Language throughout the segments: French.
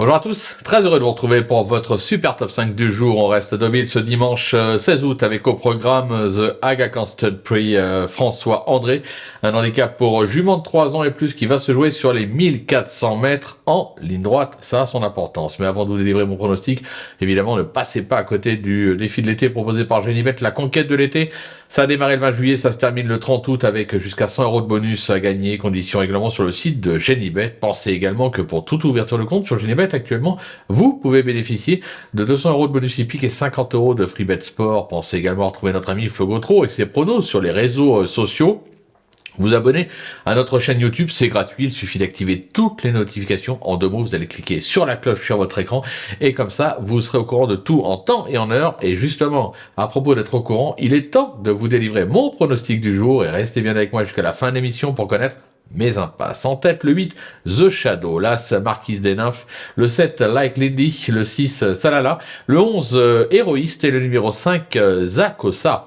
Bonjour à tous, très heureux de vous retrouver pour votre super top 5 du jour. On reste à Deauville ce dimanche 16 août avec au programme The Aga Stud Prix François André. Un handicap pour jument de 3 ans et plus qui va se jouer sur les 1400 mètres en ligne droite. Ça a son importance. Mais avant de vous délivrer mon pronostic, évidemment ne passez pas à côté du défi de l'été proposé par Genibet, la conquête de l'été. Ça a démarré le 20 juillet, ça se termine le 30 août avec jusqu'à 100 € de bonus à gagner. Conditions règlement sur le site de Genibet. Pensez également que pour toute ouverture de compte sur Genibet actuellement, vous pouvez bénéficier de 200 € de bonus hippique et 50 € de free bet sport. Pensez également à retrouver notre ami Flo Gautreau et ses pronos sur les réseaux sociaux. Vous abonner à notre chaîne YouTube, c'est gratuit, il suffit d'activer toutes les notifications. En 2 mots, vous allez cliquer sur la cloche sur votre écran et comme ça, vous serez au courant de tout en temps et en heure. Et justement, à propos d'être au courant, il est temps de vous délivrer mon pronostic du jour et restez bien avec moi jusqu'à la fin de l'émission pour connaître mes impasses. En tête, le 8, The Shadow, l'As Marquise des Nymphes, le 7, Like Lindy, le 6, Salala, le 11, Héroïste et le numéro 5, Zakosa.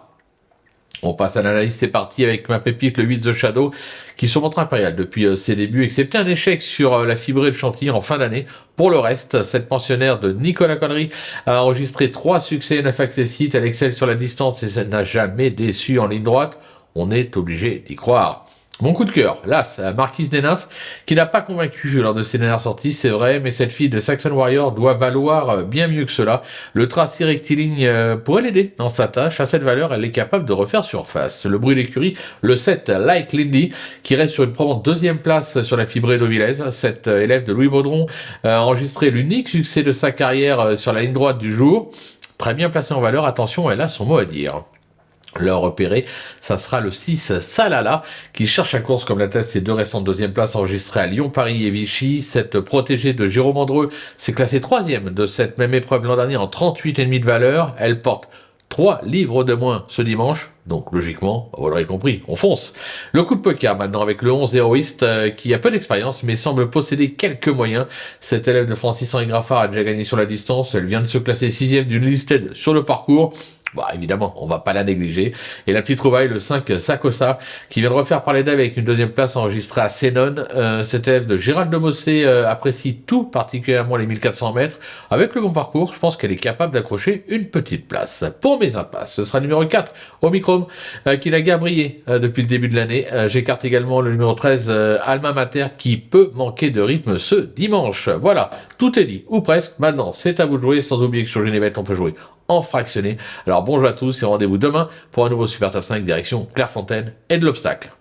On passe à l'analyse, c'est parti avec ma pépite, le 8 The Shadow, qui se montre impérial depuis ses débuts, excepté un échec sur la fibrée de Chantilly en fin d'année. Pour le reste, cette pensionnaire de Nicolas Connery a enregistré 3 succès et 9 accessites. Elle excelle sur la distance et ça n'a jamais déçu en ligne droite. On est obligé d'y croire. Mon coup de cœur, l'As, Marquise des Nymphes, qui n'a pas convaincu lors de ses dernières sorties, c'est vrai, mais cette fille de Saxon Warrior doit valoir bien mieux que cela. Le tracé rectiligne pourrait l'aider dans sa tâche. À cette valeur, elle est capable de refaire surface. Le bruit d'écurie, le 7, Like Lindy, qui reste sur une probante 2e place sur la fibrée d'Auvillaise. Cette élève de Louis Baudron a enregistré l'unique succès de sa carrière sur la ligne droite du jour. Très bien placée en valeur, attention, elle a son mot à dire. Le repéré, ça sera le 6 Salala qui cherche la course comme l'attestent ses 2 récentes 2e places enregistrées à Lyon, Paris et Vichy. Cette protégée de Jérôme Andreu s'est classée 3e de cette même épreuve l'an dernier en 38,5 de valeur. Elle porte 3 livres de moins ce dimanche, donc logiquement, vous l'aurez compris, on fonce. Le coup de poker maintenant avec le 11 Héroïste qui a peu d'expérience mais semble posséder quelques moyens. Cette élève de Francis-Henri Graffard a déjà gagné sur la distance, elle vient de se classer 6e d'une listed sur le parcours. Bon, évidemment, on va pas la négliger. Et la petite trouvaille, le 5, Sakosa, qui vient de refaire parler d'elle avec une 2e place enregistrée à Sénon. Cet élève de Gérald de Mossé apprécie tout particulièrement les 1400 mètres. Avec le bon parcours, je pense qu'elle est capable d'accrocher une petite place. Pour mes impasses, ce sera le numéro 4, Omicron, qui n'a guère brillé depuis le début de l'année. J'écarte également le numéro 13, Alma Mater, qui peut manquer de rythme ce dimanche. Voilà, tout est dit, ou presque. Maintenant, c'est à vous de jouer, sans oublier que sur Genibet, on peut jouer en fractionné. Alors bonjour à tous et rendez-vous demain pour un nouveau Super Top 5 direction Clairefontaine et de l'obstacle.